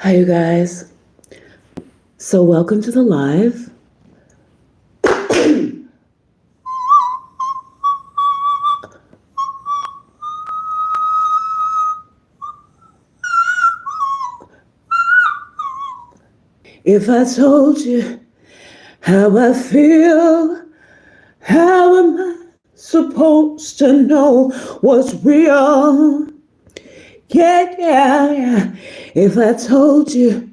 Hi, you guys. So, welcome to the live. If I told you how I feel, how am I supposed to know what's real? Yeah. If I told you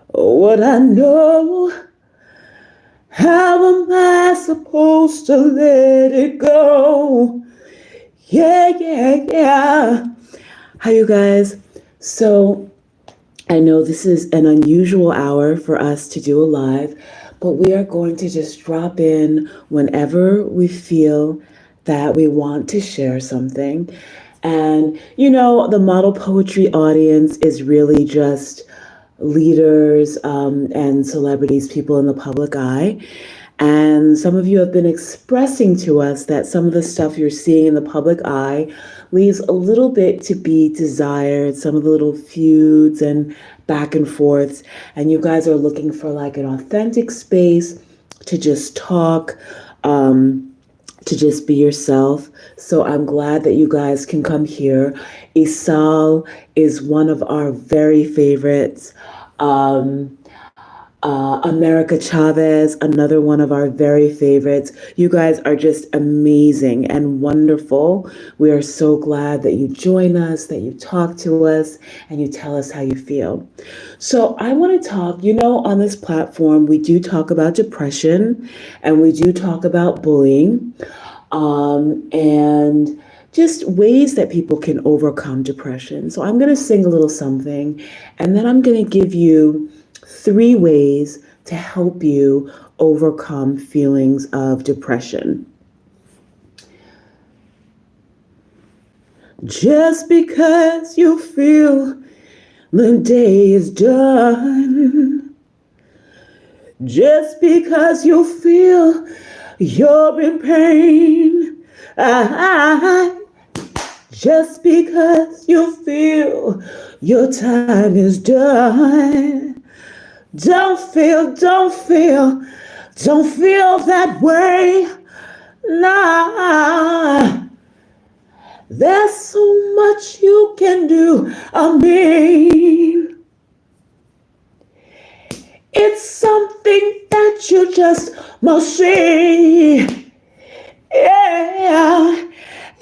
what I know, how am I supposed to let it go? Yeah. Hi, you guys. So, I know this is an unusual hour for us to do a live, but we are going to just drop in whenever we feel that we want to share something. And, the model poetry audience is really just leaders and celebrities, people in the public eye. And some of you have been expressing to us that some of the stuff you're seeing in the public eye leaves a little bit to be desired, some of the little feuds and back and forths. And you guys are looking for like an authentic space to just talk, to just be yourself. So I'm glad that you guys can come here. Isal is one of our very favorites. America Chavez, another one of our very favorites. You guys are just amazing and wonderful. We are so glad that you join us, that you talk to us, and you tell us how you feel. So I want to talk, on this platform, we do talk about depression and we do talk about bullying, and just ways that people can overcome depression. So I'm going to sing a little something, and then I'm going to give you 3 ways to help you overcome feelings of depression. Just because you feel the day is done, just because you feel you're in pain, just because you feel your time is done, don't feel that way. Nah, there's so much you can do. It's something that you just must see. Yeah,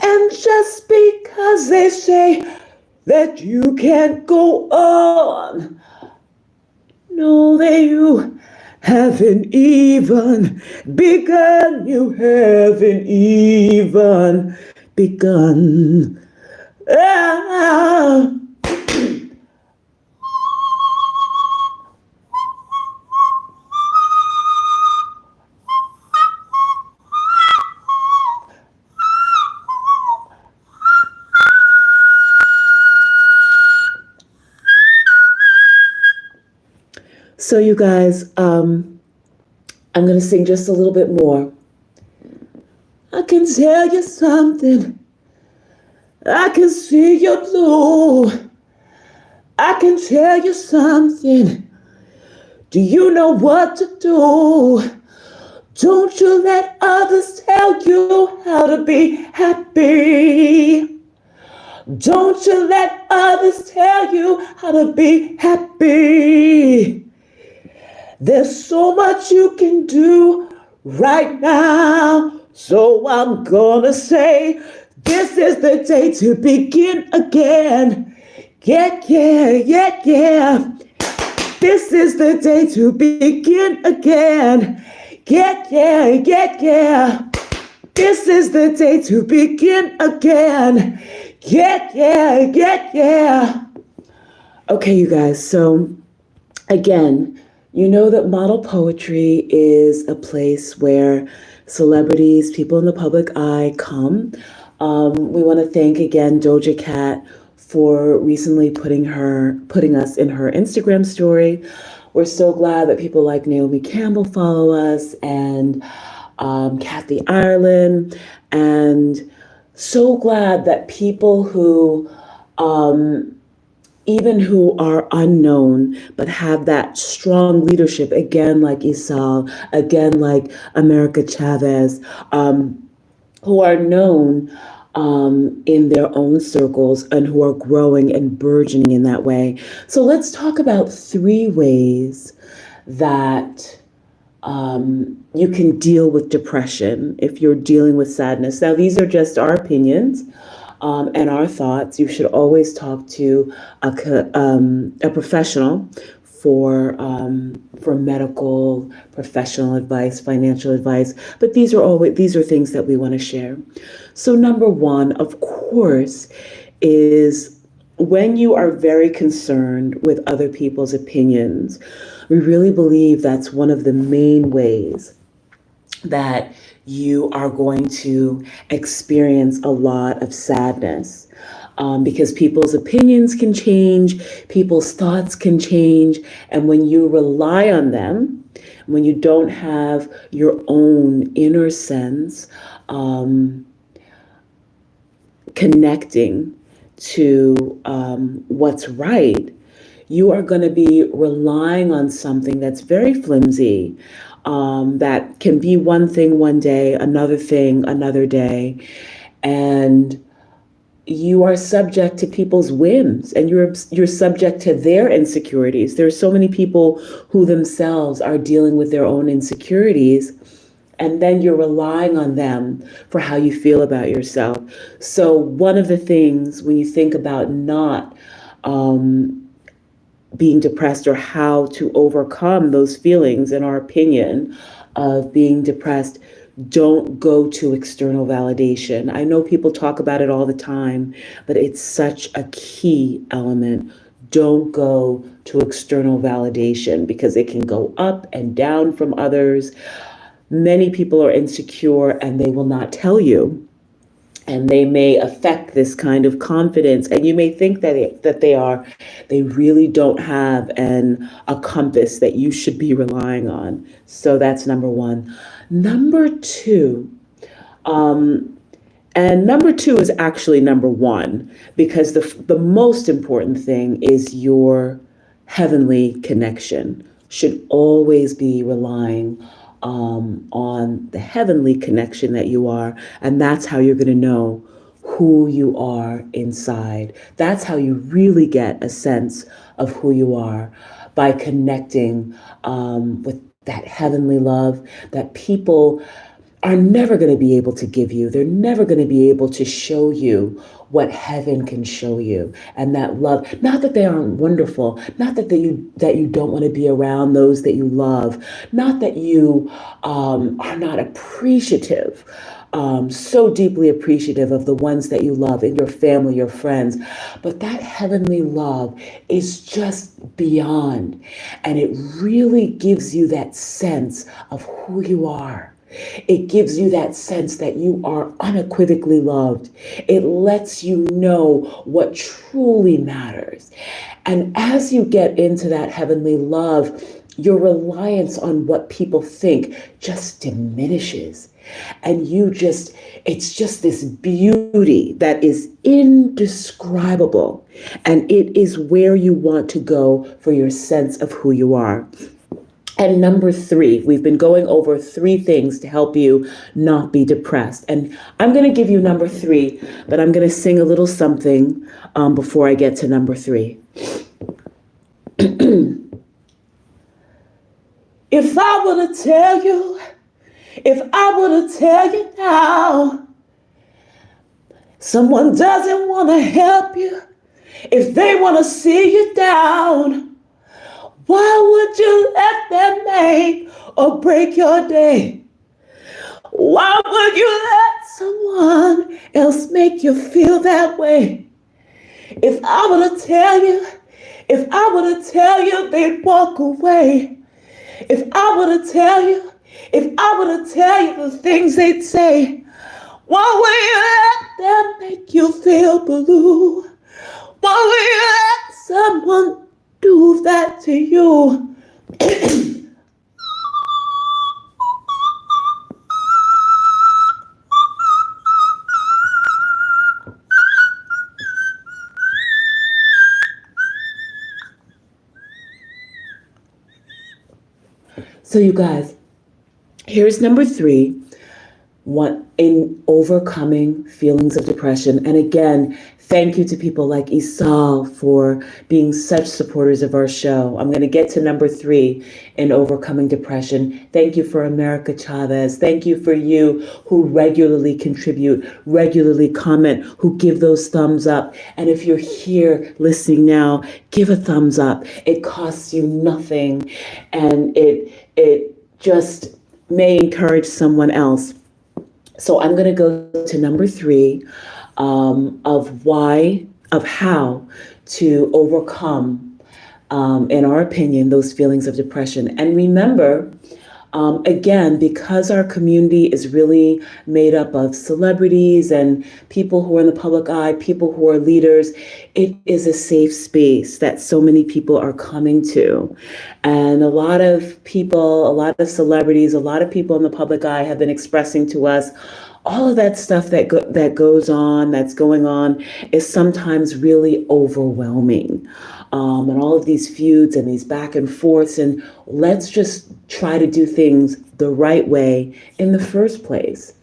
and just because they say that you can't go on, know that you haven't even begun. You haven't even begun. Ah. So you guys, I'm going to sing just a little bit more. I can tell you something. I can see you blue. I can tell you something. Do you know what to do? Don't you let others tell you how to be happy. Don't you let others tell you how to be happy. There's so much you can do right now. So I'm gonna say, this is the day to begin again. Yeah. This is the day to begin again. Yeah. This is the day to begin again. Yeah. Okay, you guys, so again, you know that model poetry is a place where celebrities, people in the public eye come. We want to thank again Doja Cat for recently putting us in her Instagram story. We're so glad that people like Naomi Campbell follow us, and Kathy Ireland, and so glad that people who even who are unknown, but have that strong leadership, again, like Isal, again, like America Chavez, who are known in their own circles and who are growing and burgeoning in that way. So let's talk about 3 ways that you can deal with depression if you're dealing with sadness. Now, these are just our opinions and our thoughts. You should always talk to a professional for medical, professional advice, financial advice. But these are things that we want to share. So number 1, of course, is when you are very concerned with other people's opinions. We really believe that's one of the main ways that you are going to experience a lot of sadness. Because people's opinions can change, people's thoughts can change, and when you rely on them, when you don't have your own inner sense connecting to what's right, you are going to be relying on something that's very flimsy, that can be one thing one day, another thing another day, and you are subject to people's whims, and you're subject to their insecurities. There are so many people who themselves are dealing with their own insecurities, and then you're relying on them for how you feel about yourself. So one of the things when you think about not being depressed or how to overcome those feelings, in our opinion, of being depressed, don't go to external validation. I know people talk about it all the time, but it's such a key element. Don't go to external validation because it can go up and down from others. Many people are insecure and they will not tell you. And they may affect this kind of confidence, and you may think that they really don't have a compass that you should be relying on. So that's number 1. Number 2, and number 2 is actually number 1, because the most important thing is your heavenly connection. Should always be relying on the heavenly connection that you are, and that's how you're going to know who you are inside. That's how you really get a sense of who you are, by connecting with that heavenly love that people are never going to be able to give you. They're never going to be able to show you what heaven can show you. And that love, not that they aren't wonderful, not that you don't want to be around those that you love, not that you are not appreciative, so deeply appreciative of the ones that you love in your family, your friends. But that heavenly love is just beyond. And it really gives you that sense of who you are. It gives you that sense that you are unequivocally loved. It lets you know what truly matters. And as you get into that heavenly love, your reliance on what people think just diminishes. And it's just this beauty that is indescribable. And it is where you want to go for your sense of who you are. And number 3, we've been going over 3 things to help you not be depressed. And I'm going to give you number 3, but I'm going to sing a little something before I get to number 3. If I were to tell you, if I were to tell you now, someone doesn't want to help you, if they want to see you down, why would you let them make or break your day? Why would you let someone else make you feel that way? If I were to tell you, they'd walk away. If I were to tell you the things they'd say, why would you let them make you feel blue? Why would you let someone do that to you? So you guys, here's number 3. One, in overcoming feelings of depression. And again, thank you to people like Isal for being such supporters of our show. I'm going to get to number 3 in overcoming depression. Thank you for America Chavez. Thank you for you who regularly contribute, regularly comment, who give those thumbs up. And if you're here listening now, give a thumbs up. It costs you nothing, and it just may encourage someone else. So I'm going to go to number 3 of how to overcome, in our opinion, those feelings of depression. And remember, again, because our community is really made up of celebrities and people who are in the public eye, people who are leaders, it is a safe space that so many people are coming to. And a lot of people, a lot of celebrities, a lot of people in the public eye have been expressing to us all of that stuff that goes on, that's going on, is sometimes really overwhelming. And all of these feuds and these back and forths, and let's just try to do things the right way in the first place.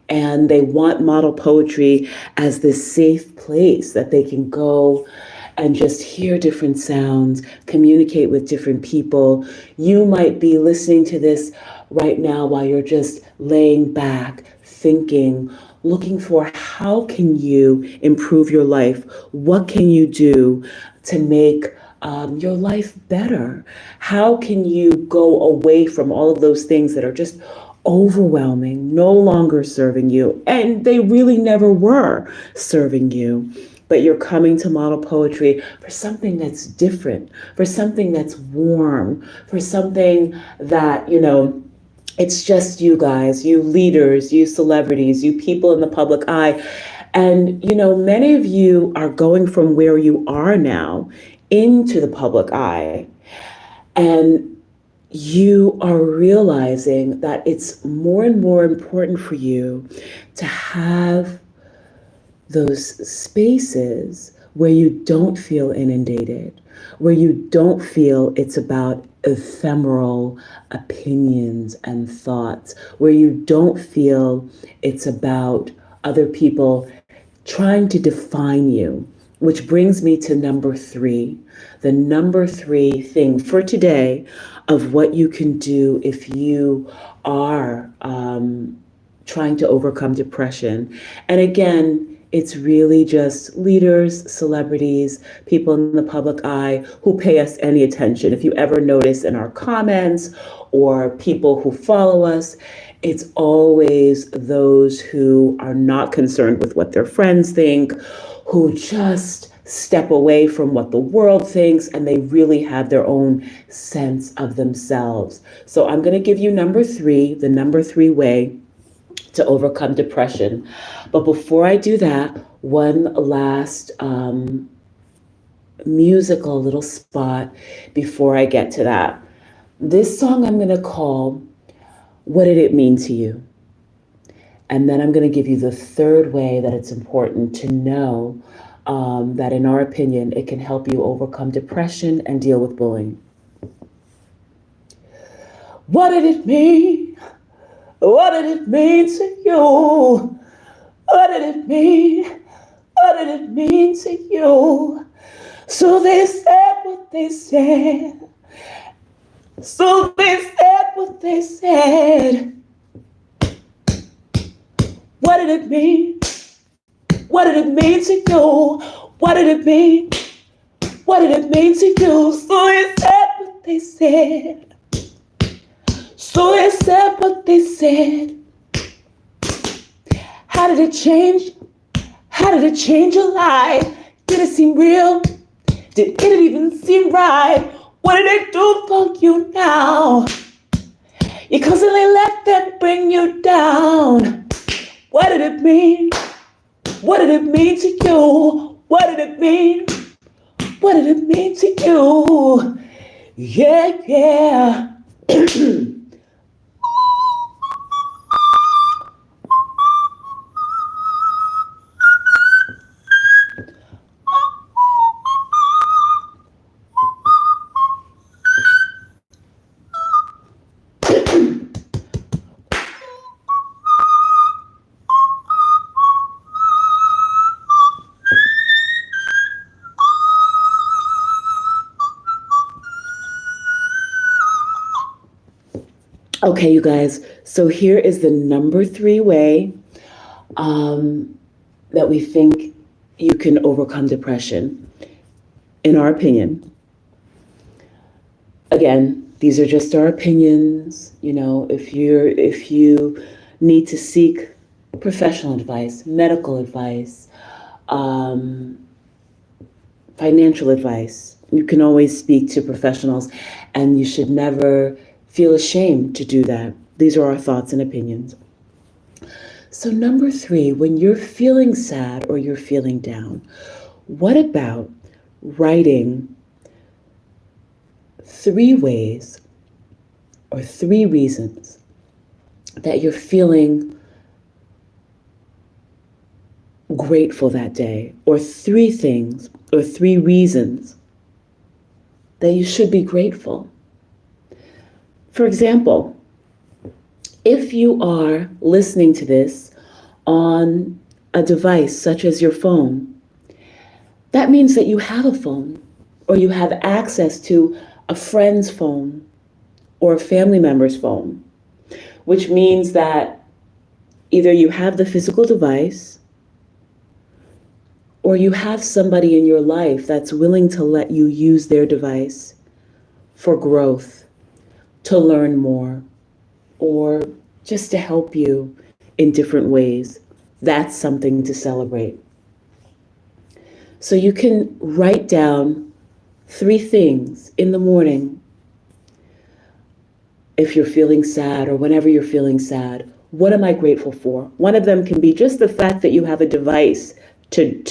And they want model poetry as this safe place that they can go and just hear different sounds, communicate with different people. You might be listening to this right now while you're just laying back, thinking, looking for how can you improve your life? What can you do to make your life better? How can you go away from all of those things that are just overwhelming, no longer serving you, and they really never were serving you? But you're coming to model poetry for something that's different, for something that's warm, for something that, it's just you guys, you leaders, you celebrities, you people in the public eye. And, many of you are going from where you are now into the public eye. And you are realizing that it's more and more important for you to have those spaces where you don't feel inundated, where you don't feel it's about ephemeral opinions and thoughts, where you don't feel it's about other people trying to define you. Which brings me to number 3, the number 3 thing for today of what you can do if you are trying to overcome depression. And again, it's really just leaders, celebrities, people in the public eye who pay us any attention. If you ever notice in our comments or people who follow us, it's always those who are not concerned with what their friends think, who just step away from what the world thinks, and they really have their own sense of themselves. So I'm going to give you number 3, the number 3 way to overcome depression. But before I do that, one last musical little spot before I get to that. This song I'm going to call What Did It Mean to You? And then I'm going to give you the 3rd way that it's important to know that, in our opinion, it can help you overcome depression and deal with bullying. What did it mean? What did it mean to you? What did it mean? What did it mean to you? So they said what they said. So they said what they said. What did it mean? What did it mean to you? What did it mean? What did it mean to you? So they said what they said. So they said what they said. How did it change? How did it change your life? Did it seem real? Did it even seem right? What did it do for you now? You constantly let them bring you down. What did it mean? What did it mean to you? What did it mean? What did it mean to you? Yeah, yeah. Okay, you guys. So here is the number 3 way that we think you can overcome depression, in our opinion. Again, these are just our opinions. You know, if you need to seek professional advice, medical advice, financial advice, you can always speak to professionals, and you should never feel ashamed to do that. These are our thoughts and opinions. So number 3, when you're feeling sad or you're feeling down, what about writing 3 ways or 3 reasons that you're feeling grateful that day, or 3 things or 3 reasons that you should be grateful? For example, if you are listening to this on a device such as your phone, that means that you have a phone, or you have access to a friend's phone or a family member's phone, which means that either you have the physical device or you have somebody in your life that's willing to let you use their device for growth, to learn more, or just to help you in different ways. That's something to celebrate. So you can write down 3 things in the morning if you're feeling sad, or whenever you're feeling sad. What am I grateful for? One of them can be just the fact that you have a device to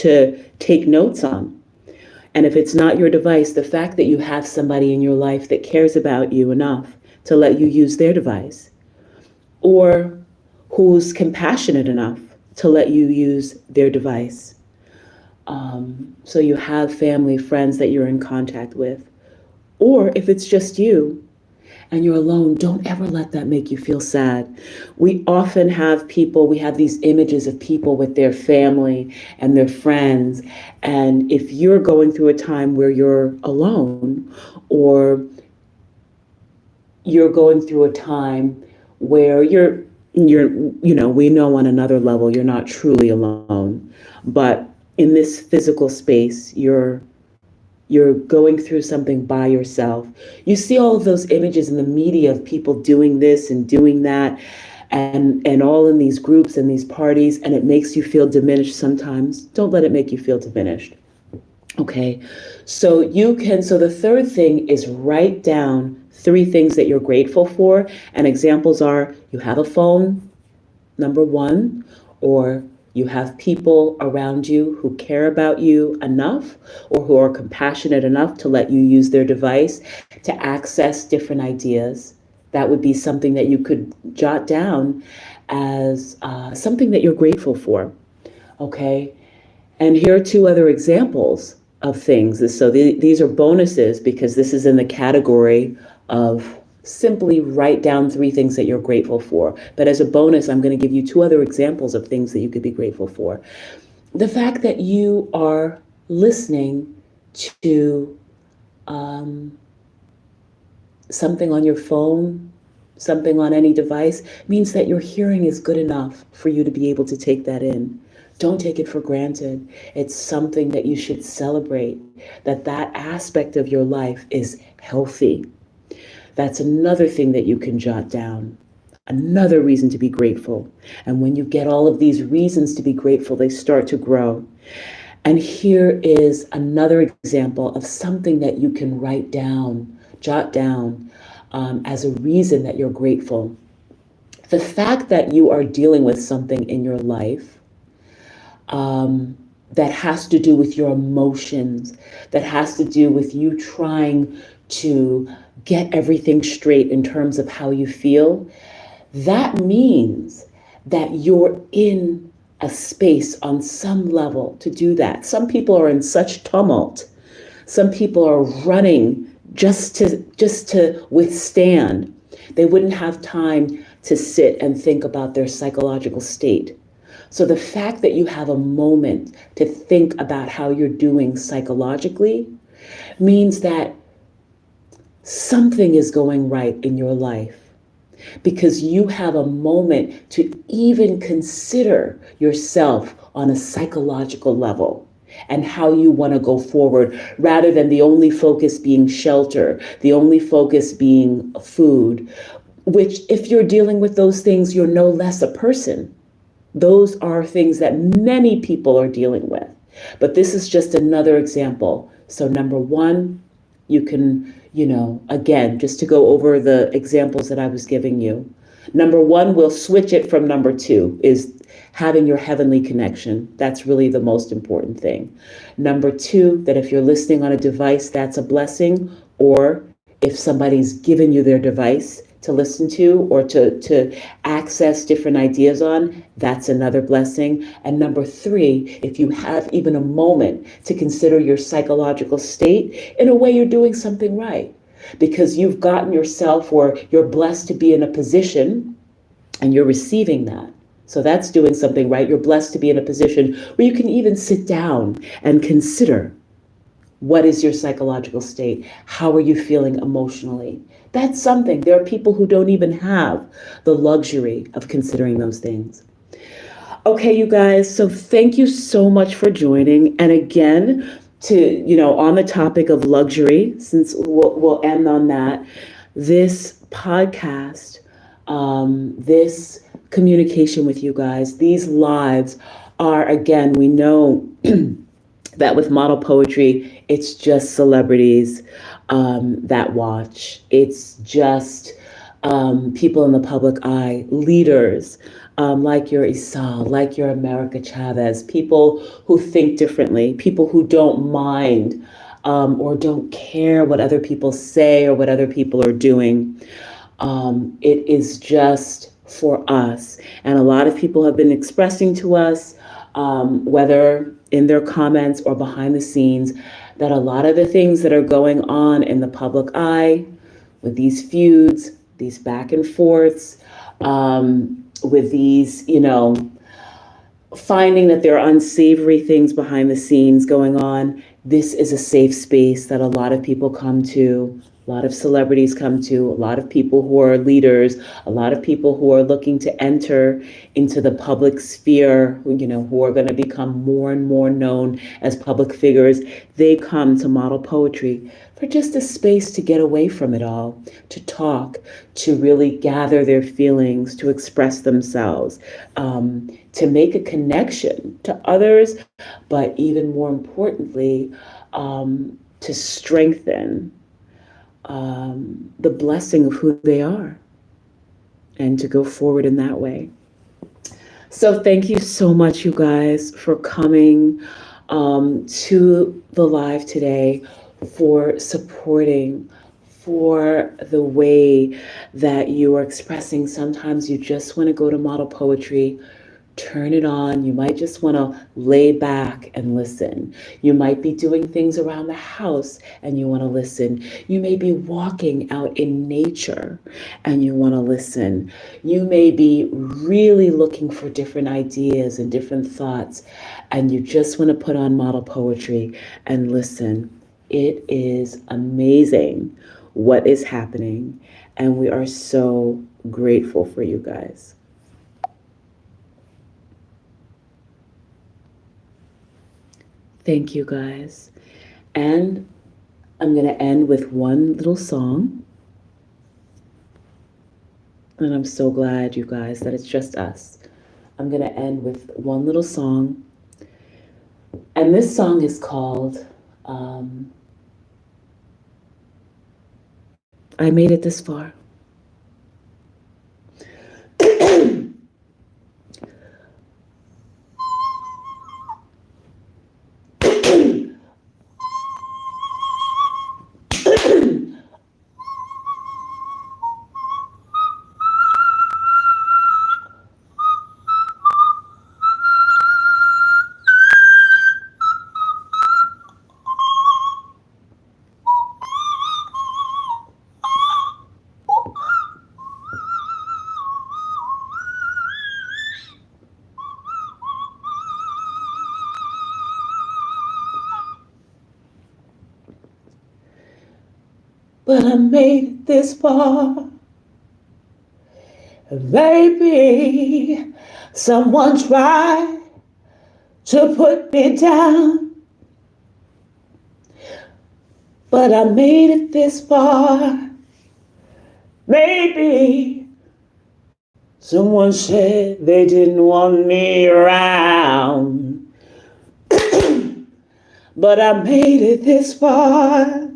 take notes on. And if it's not your device, the fact that you have somebody in your life that cares about you enough to let you use their device, or who's compassionate enough to let you use their device. So you have family, friends that you're in contact with. Or if it's just you and you're alone, don't ever let that make you feel sad. We often have people, we have these images of people with their family and their friends. And if you're going through a time where you're alone, or you're going through a time where you're, we know on another level, you're not truly alone, but in this physical space, you're going through something by yourself. You see all of those images in the media of people doing this and doing that, and all in these groups and these parties, and it makes you feel diminished sometimes. Don't let it make you feel diminished. Okay, so the third thing is write down 3 things that you're grateful for. And examples are, you have a phone, number 1, or you have people around you who care about you enough, or who are compassionate enough to let you use their device to access different ideas. That would be something that you could jot down as something that you're grateful for. Okay, and here are 2 other examples of things. So these are bonuses, because this is in the category of simply write down 3 things that you're grateful for. But as a bonus, I'm going to give you 2 other examples of things that you could be grateful for. The fact that you are listening to something on your phone, something on any device, means that your hearing is good enough for you to be able to take that in. Don't take it for granted. It's something that you should celebrate, that aspect of your life is healthy. That's another thing that you can jot down. Another reason to be grateful. And when you get all of these reasons to be grateful, they start to grow. And here is another example of something that you can write down, jot down, as a reason that you're grateful. The fact that you are dealing with something in your life that has to do with your emotions, that has to do with you trying to get everything straight in terms of how you feel, that means that you're in a space on some level to do that. Some people are in such tumult. Some people are running just to withstand. They wouldn't have time to sit and think about their psychological state. So the fact that you have a moment to think about how you're doing psychologically means that something is going right in your life. because you have a moment to even consider yourself on a psychological level and how you want to go forward, rather than the only focus being shelter, the only focus being food, which, if you're dealing with those things, you're no less a person. Those are things that many people are dealing with. But this is just another example. So number one, you can, again, just to go over the examples that I was giving you. Number one, we'll switch it from number two, is having your heavenly connection. That's really the most important thing. Number two, that if you're listening on a device, that's a blessing. Or if somebody's given you their device to listen to or to access different ideas on, that's another blessing. And number three, if you have even a moment to consider your psychological state, in a way you're doing something right, because you've gotten yourself, or you're blessed to be in a position and you're receiving that. So that's doing something right. You're blessed to be in a position where you can even sit down and consider, what is your psychological state? How are you feeling emotionally? That's something. There are people who don't even have the luxury of considering those things. Okay, you guys, so thank you so much for joining. And again, on the topic of luxury, since we'll end on that, this podcast, this communication with you guys, these lives are, again, we know that with model poetry, it's just celebrities that watch. It's just people in the public eye, leaders like your Isal, like your America Chavez, people who think differently, people who don't mind or don't care what other people say or what other people are doing. It is just for us. And a lot of people have been expressing to us, whether in their comments or behind the scenes, that a lot of the things that are going on in the public eye with these feuds, these back and forths, with these, finding that there are unsavory things behind the scenes going on, this is a safe space that a lot of people come to. A lot of celebrities come to, a lot of people who are leaders, a lot of people who are looking to enter into the public sphere, who are going to become more and more known as public figures. They come to Model Poetry for just a space to get away from it all, to talk, to really gather their feelings, to express themselves, to make a connection to others, but even more importantly, to strengthen the blessing of who they are, and to go forward in that way. So thank you so much, you guys, for coming to the live today, for supporting, for the way that you are expressing. Sometimes you just want to go to Model Poetry, turn it on. You might just want to lay back and listen. You might be doing things around the house and you want to listen. You may be walking out in nature and you want to listen. You may be really looking for different ideas and different thoughts, and you just want to put on Model Poetry and listen. It is amazing what is happening, and we are so grateful for you guys. Thank you, guys. And I'm going to end with one little song. And I'm so glad, you guys, that it's just us. I'm going to end with one little song. And this song is called I Made It This Far. But I made it this far. Maybe someone tried to put me down, but I made it this far. Maybe someone said they didn't want me around, but I made it this far.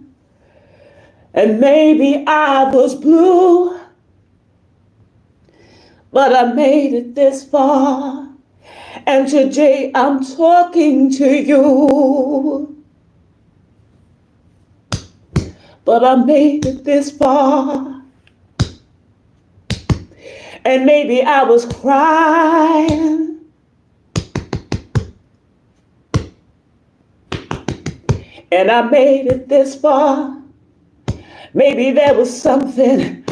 And maybe I was blue, but I made it this far. And today I'm talking to you, but I made it this far. And maybe I was crying, and I made it this far. Maybe there was something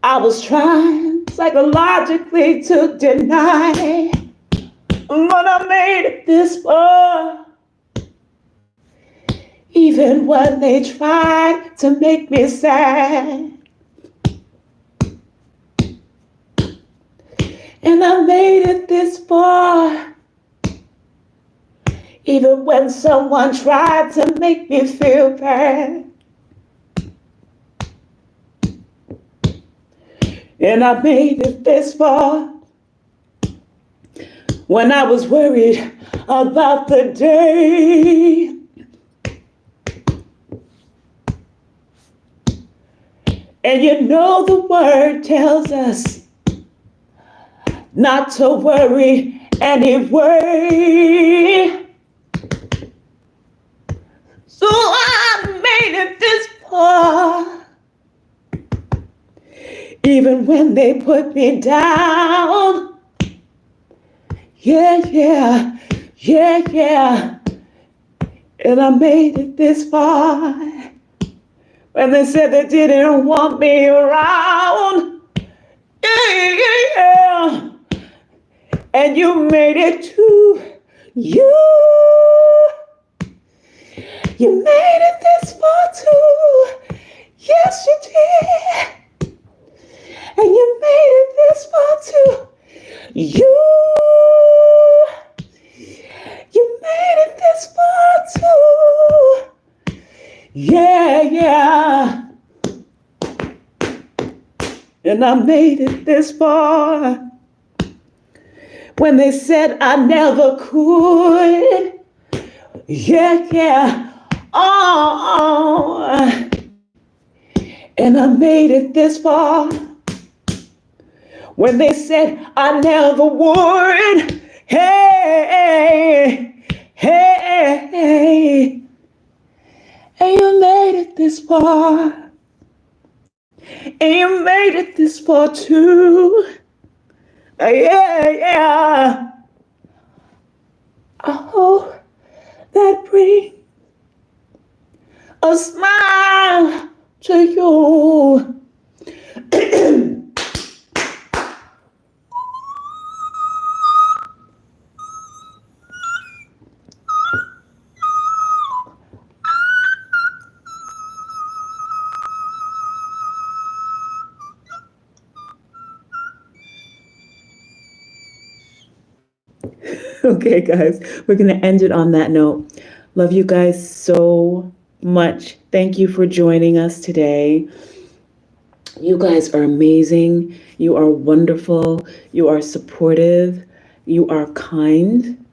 I was trying psychologically to deny, but I made it this far. Even when they tried to make me sad, and I made it this far. Even when someone tried to make me feel bad, and I made it this far. When I was worried about the day, and you know the word tells us not to worry anyway. So I made it this far. Even when they put me down. Yeah. And I made it this far. When they said they didn't want me around. Yeah. And you made it too. You made it this far too. Yes, you did. And you made it this far too. You made it this far too. Yeah. And I made it this far. When they said I never could. Yeah. Oh. And I made it this far. When they said I never would. Hey. And you made it this far. And you made it this far too. Yeah. I hope that brings a smile to you. Okay, guys, we're going to end it on that note. Love you guys so much. Thank you for joining us today. You guys are amazing. You are wonderful. You are supportive. You are kind.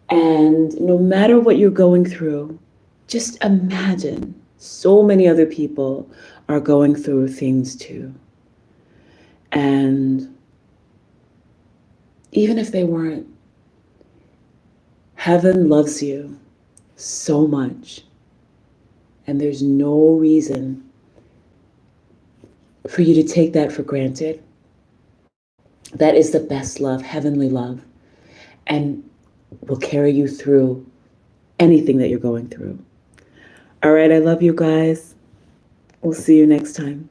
And no matter what you're going through, just imagine so many other people are going through things too. And even if they weren't, heaven loves you so much. And there's no reason for you to take that for granted. That is the best love, heavenly love, and will carry you through anything that you're going through. All right, I love you guys. We'll see you next time.